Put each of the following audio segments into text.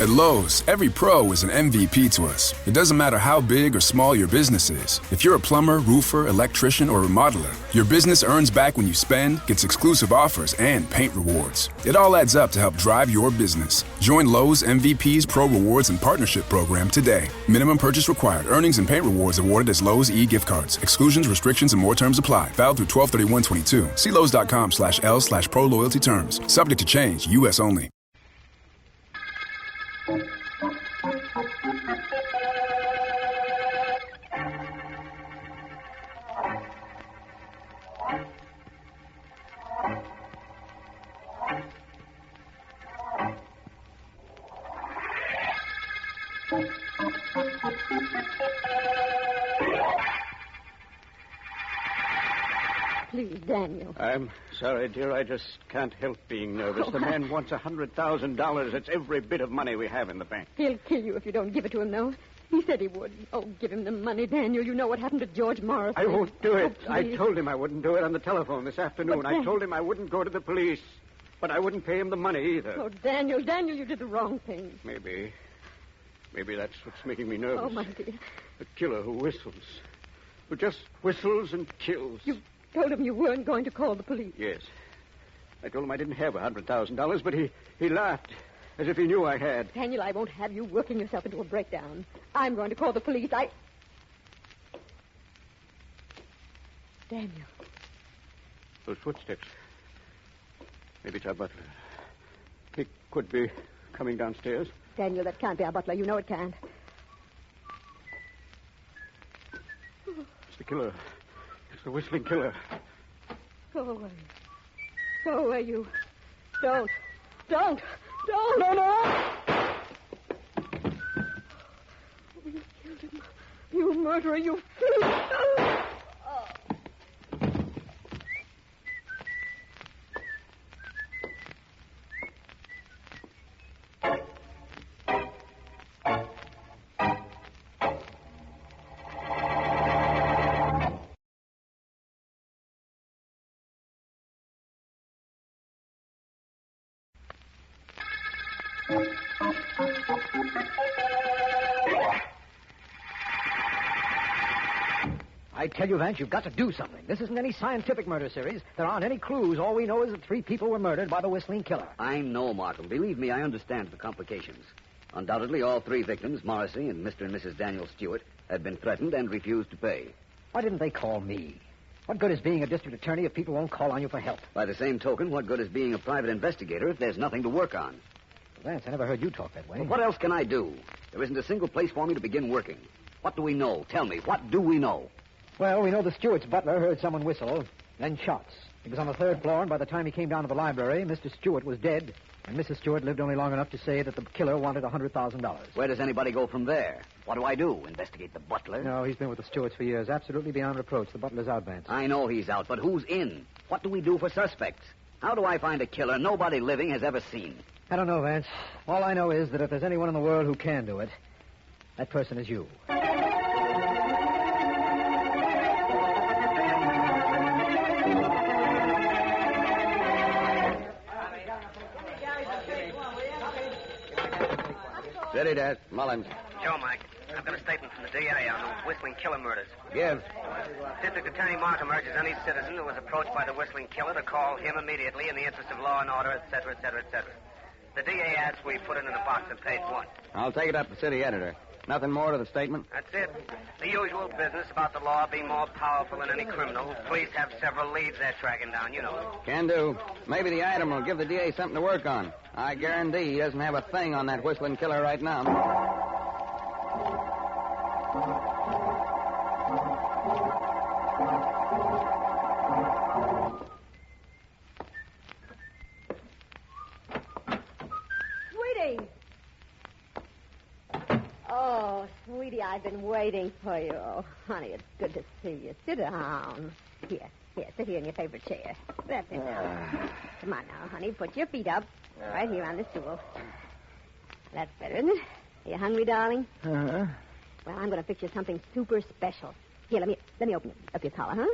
At Lowe's, every pro is an MVP to us. It doesn't matter how big or small your business is. If you're a plumber, roofer, electrician, or remodeler, your business earns back when you spend, gets exclusive offers, and paint rewards. It all adds up to help drive your business. Join Lowe's MVP's Pro Rewards and Partnership Program today. Minimum purchase required. Earnings and paint rewards awarded as Lowe's e-gift cards. Exclusions, restrictions, and more terms apply. Valid through 12/31/22. See Lowes.com/L/pro loyalty terms. Subject to change. U.S. only. Please, Daniel. I'm sorry, dear. I just can't help being nervous. The man wants $100,000. It's every bit of money we have in the bank. He'll kill you if you don't give it to him, though. He said he would. Oh, give him the money, Daniel. You know what happened to George Morris. I won't do it. Oh, I told him I wouldn't do it on the telephone this afternoon. I told him I wouldn't go to the police. But I wouldn't pay him the money either. Oh, Daniel, you did the wrong thing. Maybe that's what's making me nervous. Oh, my dear. A killer who whistles. Who just whistles and kills. You told him you weren't going to call the police. Yes. I told him I didn't have $100,000, but he laughed as if he knew I had. Daniel, I won't have you working yourself into a breakdown. I'm going to call the police. Daniel. Those footsteps. Maybe it's our butler. He could be coming downstairs. Daniel, that can't be our butler. You know it can't. It's the killer. It's the whistling killer. Go away. Go away, you. Don't. No. You killed him. You murderer, you thief. I tell you, Vance, you've got to do something. This isn't any scientific murder series. There aren't any clues. All we know is that 3 people were murdered by the whistling killer. I know, Markham. Believe me, I understand the complications. Undoubtedly, all 3 victims, Morrissey and Mr. and Mrs. Daniel Stewart, had been threatened and refused to pay. Why didn't they call me? What good is being a district attorney if people won't call on you for help? By the same token, what good is being a private investigator if there's nothing to work on? Vance, I never heard you talk that way. But what else can I do? There isn't a single place for me to begin working. What do we know? Tell me, what do we know? Well, we know the Stewart's butler heard someone whistle, then shots. He was on the 3rd floor, and by the time he came down to the library, Mr. Stewart was dead, and Mrs. Stewart lived only long enough to say that the killer wanted $100,000. Where does anybody go from there? What do I do? Investigate the butler? No, he's been with the Stewarts for years, absolutely beyond reproach. The butler's out, Vance. I know he's out, but who's in? What do we do for suspects? How do I find a killer nobody living has ever seen? I don't know, Vance. All I know is that if there's anyone in the world who can do it, that person is you. Steady, Dad. Mullins. Joe, Mike. I've got a statement from the DA on those whistling killer murders. Give. District Attorney Markham urges any citizen who was approached by the whistling killer to call him immediately in the interest of law and order, etc., etc., etc. The DA asks we put it in a box at page 1. I'll take it up to the city editor. Nothing more to the statement? That's it. The usual business about the law being more powerful than any criminal. Police have several leads they're tracking down, you know. Can do. Maybe the item will give the DA something to work on. I guarantee he doesn't have a thing on that whistling killer right now. Sweetie, I've been waiting for you. Oh, honey, it's good to see you. Sit down. Here, sit here in your favorite chair. That's it now. Come on now, honey. Put your feet up. Right here on the stool. That's better, isn't it? Are you hungry, darling? Uh-huh. Well, I'm going to fix you something super special. Here, let me open up your collar, huh?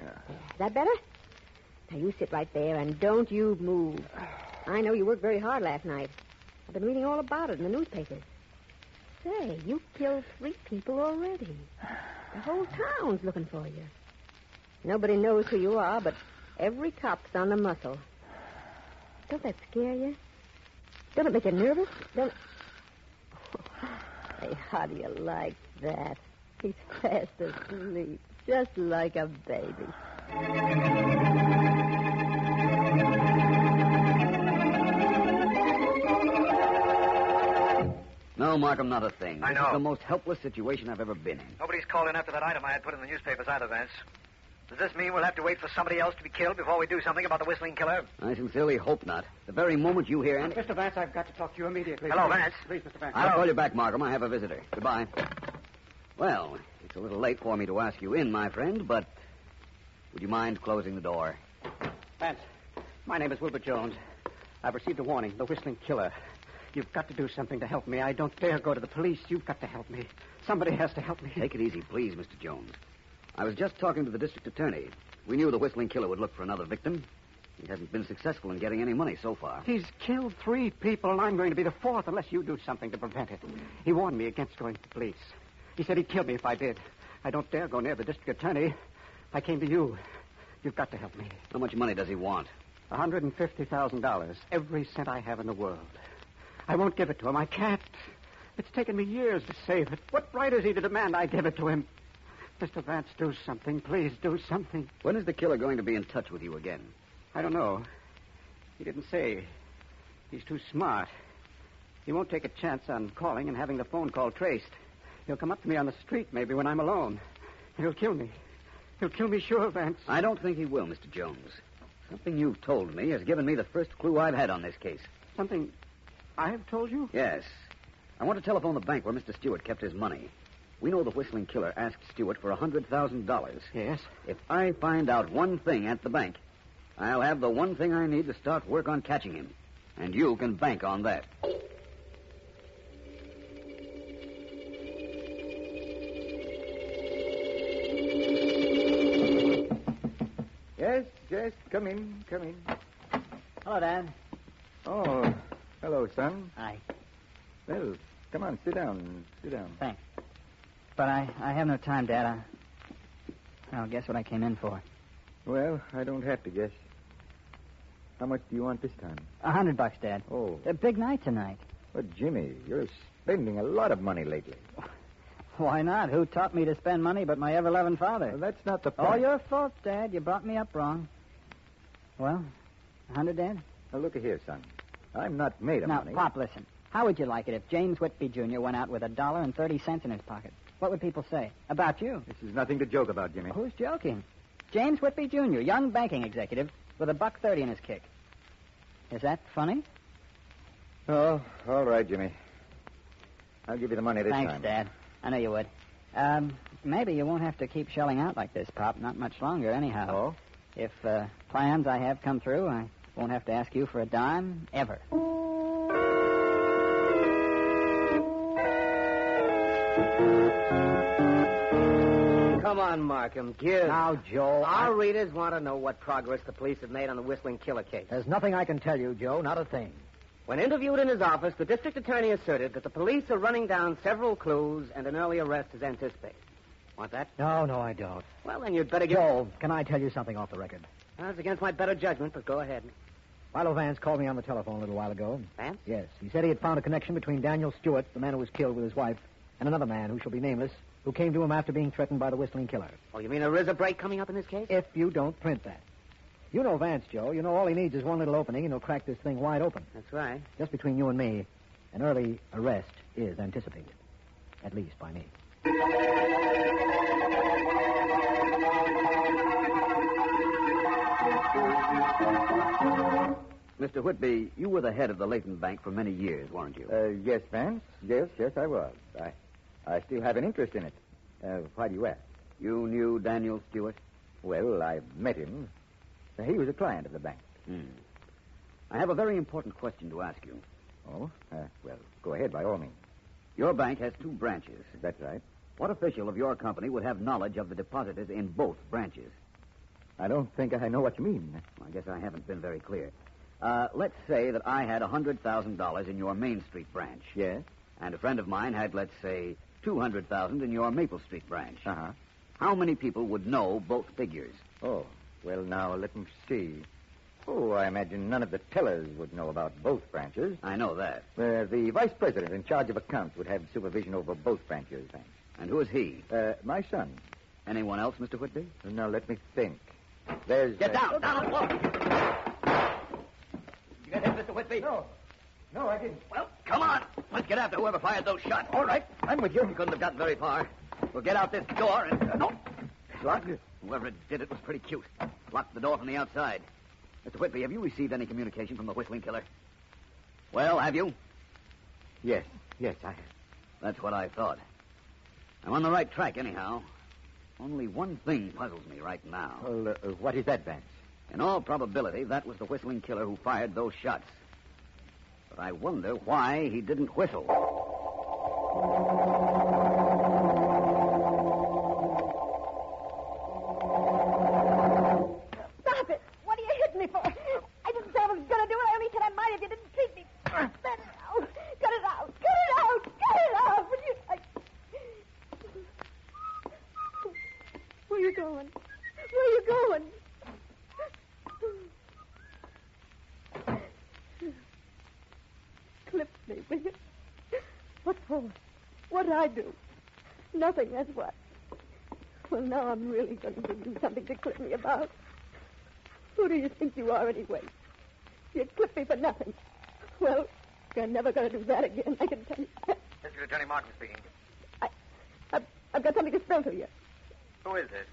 Yeah. Is that better? Now, you sit right there and don't you move. I know you worked very hard last night. I've been reading all about it in the newspapers. Say, you killed 3 people already. The whole town's looking for you. Nobody knows who you are, but every cop's on the muscle. Don't that scare you? Don't it make you nervous? Don't... Hey, how do you like that? He's fast asleep, just like a baby. No, Markham, not a thing. I know. This is the most helpless situation I've ever been in. Nobody's called in after that item I had put in the newspapers either, Vance. Does this mean we'll have to wait for somebody else to be killed before we do something about the whistling killer? I sincerely hope not. The very moment you hear any... Mr. Vance, I've got to talk to you immediately. Hello, Please. Vance. Please, Mr. Vance. I'll call you back, Markham. I have a visitor. Goodbye. Well, it's a little late for me to ask you in, my friend, but would you mind closing the door? Vance, my name is Wilbur Jones. I've received a warning. The whistling killer. You've got to do something to help me. I don't dare go to the police. You've got to help me. Somebody has to help me. Take it easy, please, Mr. Jones. I was just talking to the district attorney. We knew the whistling killer would look for another victim. He hasn't been successful in getting any money so far. He's killed 3 people, and I'm going to be the 4th unless you do something to prevent it. He warned me against going to the police. He said he'd kill me if I did. I don't dare go near the district attorney. I came to you. You've got to help me. How much money does he want? $150,000. Every cent I have in the world. I won't give it to him. I can't. It's taken me years to save it. What right is he to demand I give it to him? Mr. Vance, do something. Please do something. When is the killer going to be in touch with you again? I don't know. He didn't say. He's too smart. He won't take a chance on calling and having the phone call traced. He'll come up to me on the street maybe when I'm alone. He'll kill me. He'll kill me sure, Vance. I don't think he will, Mr. Jones. Something you've told me has given me the first clue I've had on this case. Something I have told you? Yes. I want to telephone the bank where Mr. Stewart kept his money. We know the whistling killer asked Stewart for $100,000. Yes. If I find out one thing at the bank, I'll have the one thing I need to start work on catching him. And you can bank on that. Yes, come in. Hello, Dad. Oh, hello, son. Hi. Well, come on, sit down. Thanks. But I have no time, Dad. I'll guess what I came in for. Well, I don't have to guess. How much do you want this time? $100, Dad. Oh. A big night tonight. But, Jimmy, you're spending a lot of money lately. Why not? Who taught me to spend money but my ever-loving father? Well, that's not the point. All your fault, Dad. You brought me up wrong. Well, 100, Dad? Now, look here, son. I'm not made of Now, money. Pop, listen. How would you like it if James Whitby Jr. went out with $1.30 in his pocket? What would people say? About you? This is nothing to joke about, Jimmy. Who's joking? James Whitby Jr., young banking executive with $1.30 in his kick. Is that funny? Oh, all right, Jimmy. I'll give you the money this time. Thanks, Dad. I know you would. Maybe you won't have to keep shelling out like this, Pop. Not much longer, anyhow. Oh? If plans I have come through, I won't have to ask you for a dime, ever. Come on, Markham. Give. Now, Joe, Our readers want to know what progress the police have made on the Whistling Killer case. there's nothing I can tell you, Joe. Not a thing. When interviewed in his office, the district attorney asserted that the police are running down several clues and an early arrest is anticipated. Want that? No, I don't. Well, then you'd better get... Joe, can I tell you something off the record? Well, it's against my better judgment, but go ahead. Philo Vance called me on the telephone a little while ago. Vance? Yes. He said he had found a connection between Daniel Stewart, the man who was killed with his wife, and another man who shall be nameless, who came to him after being threatened by the Whistling Killer. Oh, you mean there is a break coming up in this case? If you don't print that. You know Vance, Joe. You know all he needs is one little opening, and he'll crack this thing wide open. That's right. Just between you and me, an early arrest is anticipated. At least by me. Mr. Whitby, you were the head of the Leighton Bank for many years, weren't you? Yes, Vance. Yes, I was. I still have an interest in it. Why do you ask? You knew Daniel Stewart? Well, I met him. He was a client of the bank. I have a very important question to ask you. Oh? Well, go ahead, by all means. Your bank has 2 branches. That's right. What official of your company would have knowledge of the depositors in both branches? I don't think I know what you mean. I guess I haven't been very clear. Let's say that I had $100,000 in your Main Street branch. Yes? And a friend of mine had, let's say, $200,000 in your Maple Street branch. Uh-huh. How many people would know both figures? Oh, well, now, let me see. Oh, I imagine none of the tellers would know about both branches. I know that. The vice president in charge of accounts would have supervision over both branches, thanks. And who is he? My son. Anyone else, Mr. Whitby? Now, let me think. There's... Get down! Down on the floor! Did you get hit, Mr. Whitby? No, I didn't. Well, come on. Let's get after whoever fired those shots. All right, I'm with you. You couldn't have gotten very far. We'll get out this door and... no. Lock. Whoever did it was pretty cute. Locked the door from the outside. Mr. Whitby, have you received any communication from the Whistling Killer? Well, have you? Yes, I have. That's what I thought. I'm on the right track, anyhow. Only one thing puzzles me right now. Well, what is that, Vance? In all probability, that was the Whistling Killer who fired those shots. But I wonder why he didn't whistle. Stop it! What are you hitting me for? I didn't say I was going to do it. I only said I might if you didn't treat me. Let it out. Cut it out. Cut it out. Cut it out. Will you... Where are you going? Where are you going? Clip me, will you? What for? What did I do? Nothing, that's what. Well, now I'm really going to give you something to clip me about. Who do you think you are, anyway? You clip me for nothing. Well, you're never going to do that again, I can tell you. This is Attorney Markham speaking. I've got something to spell to you. Who is this?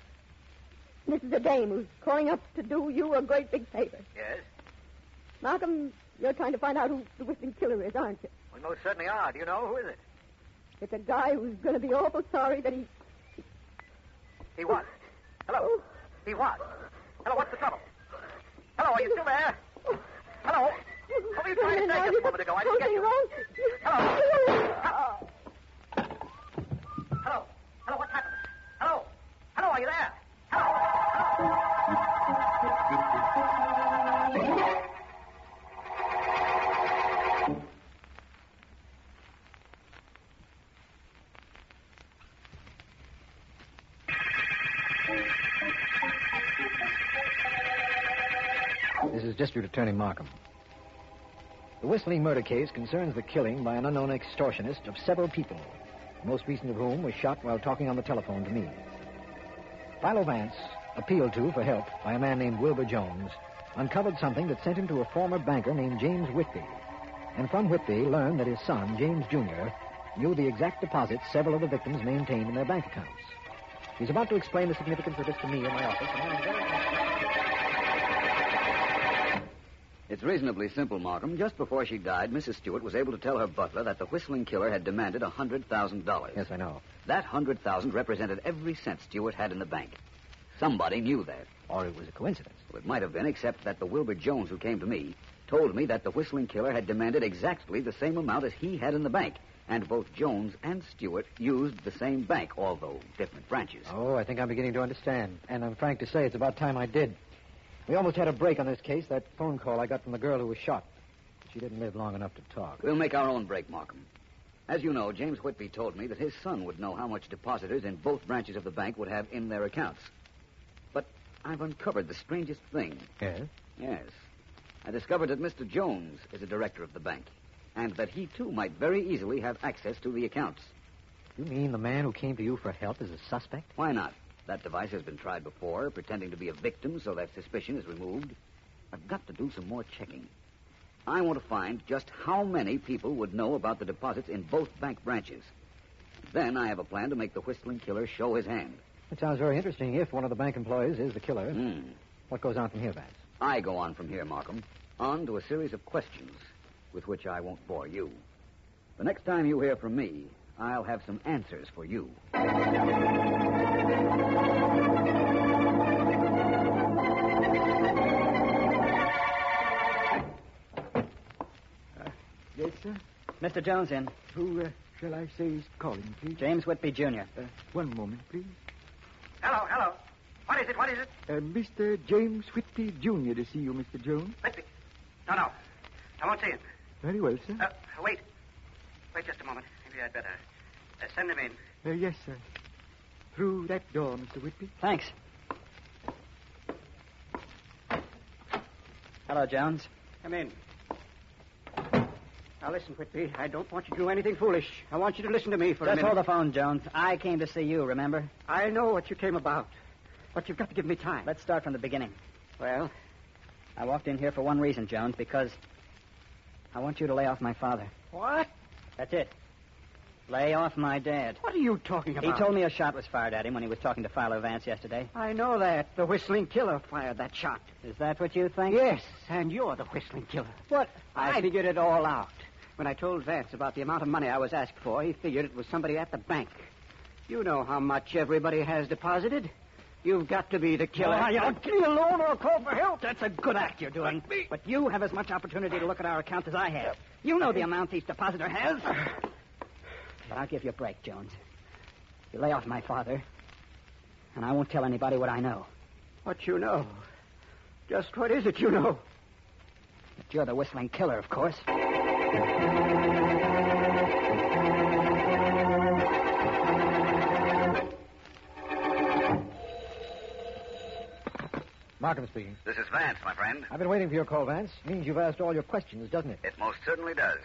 This is a dame who's calling up to do you a great big favor. Yes? Malcolm, you're trying to find out who the Whistling Killer is, aren't you? We most certainly are. Do you know? Who is it? It's a guy who's going to be awful sorry that he... He what? Hello? He what? Hello, what's the trouble? Hello, are you still there? Hello? What were you trying to say just a moment ago? I didn't get you. Hello? Hello? Hello, what's happened? Hello? Hello, are you there? Hello? This is District Attorney Markham. The Whistling murder case concerns the killing by an unknown extortionist of several people, the most recent of whom was shot while talking on the telephone to me. Philo Vance, appealed to for help by a man named Wilbur Jones, uncovered something that sent him to a former banker named James Whitby, and from Whitby learned that his son, James Jr., knew the exact deposits several of the victims maintained in their bank accounts. He's about to explain the significance of this to me in my office, and I'm very... It's reasonably simple, Markham. Just before she died, Mrs. Stewart was able to tell her butler that the Whistling Killer had demanded $100,000. Yes, I know. That $100,000 represented every cent Stewart had in the bank. Somebody knew that. Or it was a coincidence. Well, it might have been, except that the Wilbur Jones who came to me told me that the Whistling Killer had demanded exactly the same amount as he had in the bank. And both Jones and Stewart used the same bank, although different branches. Oh, I think I'm beginning to understand. And I'm frank to say it's about time I did. We almost had a break on this case, that phone call I got from the girl who was shot. She didn't live long enough to talk. We'll make our own break, Markham. As you know, James Whitby told me that his son would know how much depositors in both branches of the bank would have in their accounts. But I've uncovered the strangest thing. Yes? Yes. I discovered that Mr. Jones is a director of the bank, and that he, too, might very easily have access to the accounts. You mean the man who came to you for help is a suspect? Why not? That device has been tried before, pretending to be a victim so that suspicion is removed. I've got to do some more checking. I want to find just how many people would know about the deposits in both bank branches. Then I have a plan to make the Whistling Killer show his hand. It sounds very interesting if one of the bank employees is the killer. What goes on from here, Vance? I go on from here, Markham, on to a series of questions with which I won't bore you. The next time you hear from me, I'll have some answers for you. Yes, sir? Mr. Jones in. Who shall I say is calling, please? James Whitby, Jr. One moment, please. Hello, hello. What is it? What is it? Mr. James Whitby, Jr. to see you, Mr. Jones. Whitby. No. I won't see him. Very well, sir. Wait. Wait just a moment. Maybe I'd better send him in. Yes, sir. Through that door, Mr. Whitby. Thanks. Hello, Jones. Come in. Now, listen, Whitby. I don't want you to do anything foolish. I want you to listen to me for a Just minute. hold the phone, Jones. I came to see you, remember? I know what you came about, but you've got to give me time. Let's start from the beginning. Well, I walked in here for one reason, Jones, because I want you to lay off my father. what? That's it. Lay off my dad. What are you talking about? He told me a shot was fired at him when he was talking to Philo Vance yesterday. I know that. The whistling killer fired that shot. Is that what you think? Yes, and you're the whistling killer. What? I figured it all out. When I told Vance about the amount of money I was asked for, he figured it was somebody at the bank. You know how much everybody has deposited. You've got to be the killer. Leave me alone or I'll call for help. That's a good act you're doing. But you have as much opportunity to look at our account as I have. You know the amount each depositor has. But I'll give you a break, Jones. You lay off my father, and I won't tell anybody what I know. What you know? Just what is it you know? That you're the whistling killer, of course. Markham speaking. This is Vance, my friend. I've been waiting for your call, Vance. Means you've asked all your questions, doesn't it? It most certainly does.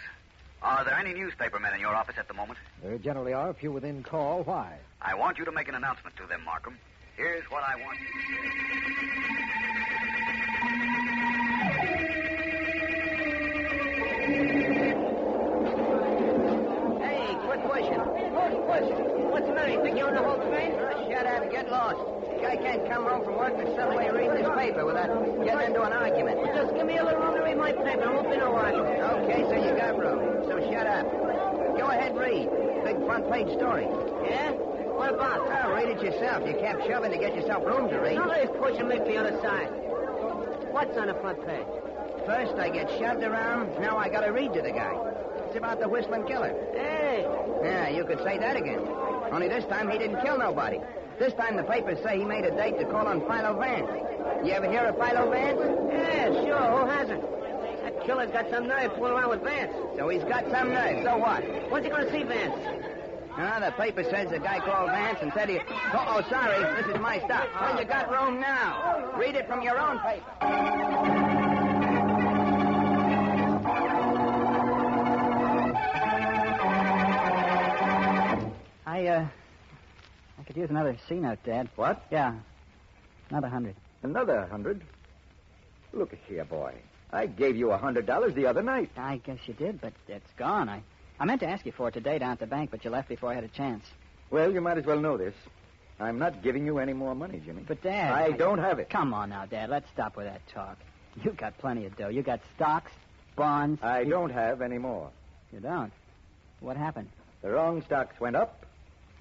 Are there any newspaper men in your office at the moment? There generally are a few within call. Why? I want you to make an announcement to them, Markham. Here's what I want Hey, quit pushing. What's the matter? You think you're in the whole thing? Shut up. Get lost. Guy can't come home from work and suddenly read his paper without getting into an argument. Just give me a little room to read my paper. I won't be no argument. Okay, so you got room. So shut up. Go ahead, read. Big front page story. Yeah? What about? Oh, read it yourself. You kept shoving to get yourself room to read. Somebody's pushing me to the other side. What's on the front page? First, I get shoved around. Now I got to read to the guy. It's about the whistling killer. Hey. Yeah, you could say that again. Only this time he didn't kill nobody. This time the papers say he made a date to call on Philo Vance. You ever hear of Philo Vance? Yeah, sure. Who hasn't? That killer's got some nerve fooling around with Vance. So he's got some nerve. So what? When's he going to see Vance? The paper says the guy called Vance and said he... Oh, sorry. This is my stuff. Well, you got room now. Read it from your own paper. I could use another C-note, Dad. What? Yeah. Another 100. Another 100? Look here, boy. I gave you $100 the other night. I guess you did, but it's gone. I meant to ask you for it today down at the bank, but you left before I had a chance. Well, you might as well know this. I'm not giving you any more money, Jimmy. But, Dad... I don't have it. Come on now, Dad. Let's stop with that talk. You got plenty of dough. You got stocks, bonds... I don't have any more. You don't? What happened? The wrong stocks went up.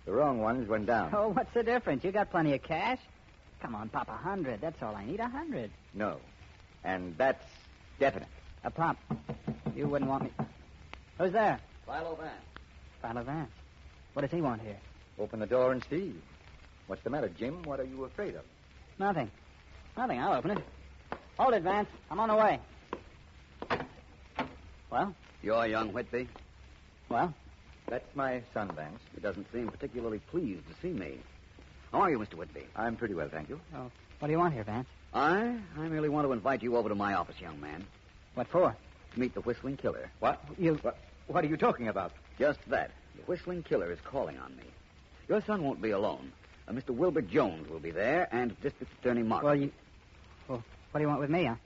The wrong ones went down. Oh, what's the difference? You got plenty of cash. Come on, Pop, 100. That's all I need, 100. No. And that's definite. Pop, you wouldn't want me... Who's there? Philo Vance. Philo Vance. What does he want here? Open the door and see. What's the matter, Jim? What are you afraid of? Nothing. Nothing. I'll open it. Hold it, Vance. I'm on the way. Well? You're young Whitby? Well? That's my son, Vance. He doesn't seem particularly pleased to see me. How are you, Mr. Whitby? I'm pretty well, thank you. Oh, what do you want here, Vance? I merely want to invite you over to my office, young man. What for? To meet the whistling killer. What? What are you talking about? Just that. The whistling killer is calling on me. Your son won't be alone. Mr. Wilbur Jones will be there, and District Attorney Mark. Well, what do you want with me? I'm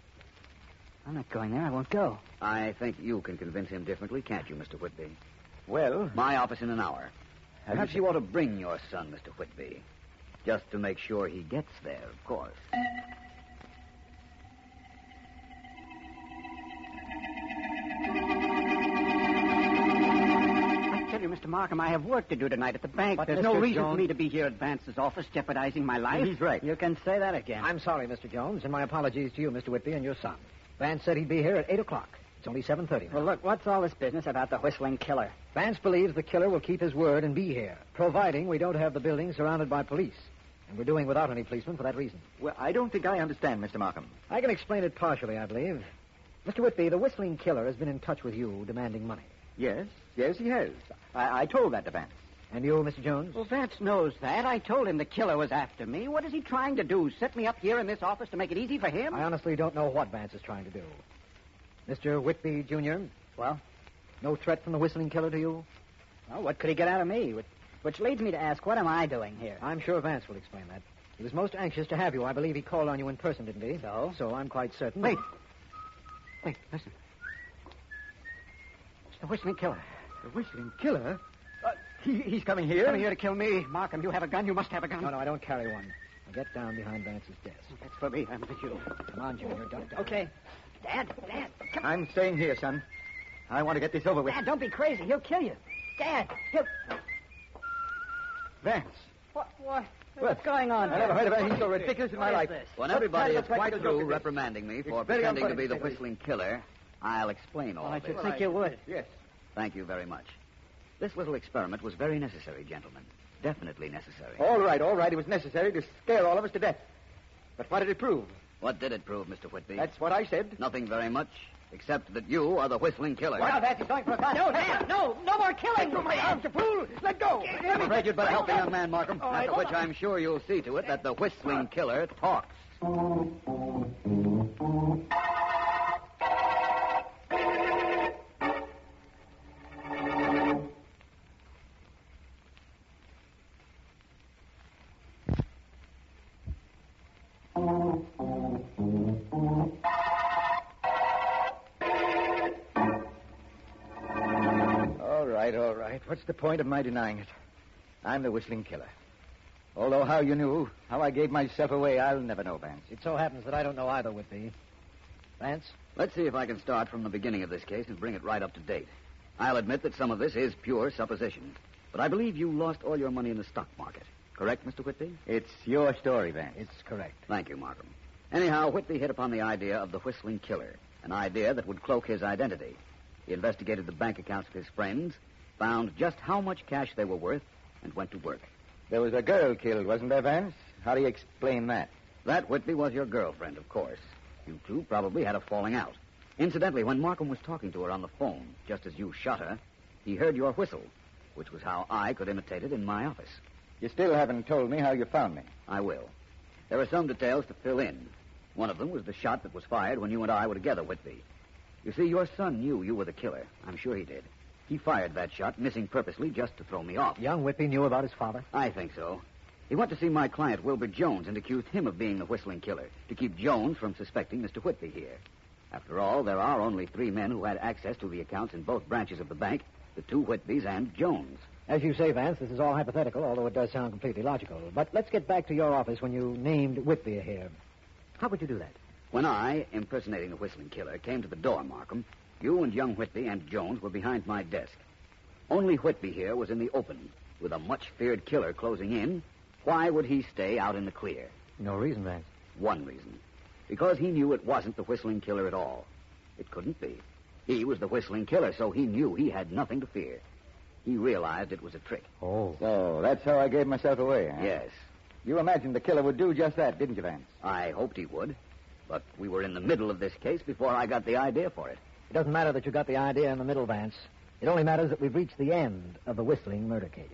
not going there. I won't go. I think you can convince him differently, can't you, Mr. Whitby? Well... My office in an hour. Perhaps you ought to bring your son, Mr. Whitby. Just to make sure he gets there, of course. I tell you, Mr. Markham, I have work to do tonight at the bank. But there's Mr. no reason Jones... for me to be here at Vance's office jeopardizing my life. He's right. You can say that again. I'm sorry, Mr. Jones, and my apologies to you, Mr. Whitby, and your son. Vance said he'd be here at 8 o'clock. It's only 7:30 now. Well, look, what's all this business about the whistling killer? Vance believes the killer will keep his word and be here, providing we don't have the building surrounded by police. And we're doing without any policemen for that reason. Well, I don't think I understand, Mr. Markham. I can explain it partially, I believe. Mr. Whitby, the Whistling Killer has been in touch with you demanding money. Yes, he has. I told that to Vance. And you, Mr. Jones? Well, Vance knows that. I told him the killer was after me. What is he trying to do? Set me up here in this office to make it easy for him? I honestly don't know what Vance is trying to do. Mr. Whitby, Jr.? Well? No threat from the Whistling Killer to you? Well, what could he get out of me? Which leads me to ask, what am I doing here? I'm sure Vance will explain that. He was most anxious to have you. I believe he called on you in person, didn't he? So I'm quite certain. Wait, listen. It's the Whistling Killer. The Whistling Killer? He's coming here? Coming here to kill me. Markham, you have a gun. You must have a gun. No, I don't carry one. Now get down behind Vance's desk. That's for me. I'm with you. Come on, Junior. Duck down. Okay. Dad, come I'm staying here, son. I want to get this over with. Dad, don't be crazy. He'll kill you. Dad, he'll... Vance. What's going on? I never heard of anything so ridiculous in my life. When What everybody kind is of quite practical joke through is this? reprimanding me for It's very pretending to unfunny, be the to say the Whistling Killer, I'll explain all I of it. should think you would. Yes. Thank you very much. This little experiment was very necessary, gentlemen. Definitely necessary. All right. It was necessary to scare all of us to death. But what did it prove? What did it prove, Mr. Whitby? That's what I said. Nothing very much, except that you are the Whistling Killer. Now, Vance is going for a gun. No, Dad, no more killing. Through my arms, you fool. Let go. I'm afraid you'd better help the young man, Markham. All right, After hold which on. I'm sure you'll see to it that the Whistling Killer talks. All right. What's the point of my denying it? I'm the Whistling Killer. Although how you knew, how I gave myself away, I'll never know, Vance. It so happens that I don't know either, Whitby. Vance? Let's see if I can start from the beginning of this case and bring it right up to date. I'll admit that some of this is pure supposition, but I believe you lost all your money in the stock market. Correct, Mr. Whitby? It's your story, Vance. It's correct. Thank you, Markham. Anyhow, Whitby hit upon the idea of the Whistling Killer, an idea that would cloak his identity. He investigated the bank accounts of his friends, found just how much cash they were worth, and went to work. There was a girl killed, wasn't there, Vance? How do you explain that? That, Whitby, was your girlfriend, of course. You two probably had a falling out. Incidentally, when Markham was talking to her on the phone, just as you shot her, he heard your whistle, which was how I could imitate it in my office. You still haven't told me how you found me. I will. There are some details to fill in. One of them was the shot that was fired when you and I were together, Whitby. You see, your son knew you were the killer. I'm sure he did. He fired that shot, missing purposely just to throw me off. Young Whitby knew about his father? I think so. He went to see my client, Wilbur Jones, and accused him of being the Whistling Killer, to keep Jones from suspecting Mr. Whitby here. After all, there are only 3 men who had access to the accounts in both branches of the bank, the 2 Whitbys and Jones. As you say, Vance, this is all hypothetical, although it does sound completely logical. But let's get back to your office when you named Whitby here. How would you do that? When I, impersonating the Whistling Killer, came to the door, Markham, you and young Whitby and Jones were behind my desk. Only Whitby here was in the open, with a much-feared killer closing in. Why would he stay out in the clear? No reason, Vance. One reason. Because he knew it wasn't the Whistling Killer at all. It couldn't be. He was the Whistling Killer, so he knew he had nothing to fear. He realized it was a trick. Oh. So that's how I gave myself away, huh? Yes. You imagined the killer would do just that, didn't you, Vance? I hoped he would. But we were in the middle of this case before I got the idea for it. It doesn't matter that you got the idea in the middle, Vance. It only matters that we've reached the end of the Whistling murder case.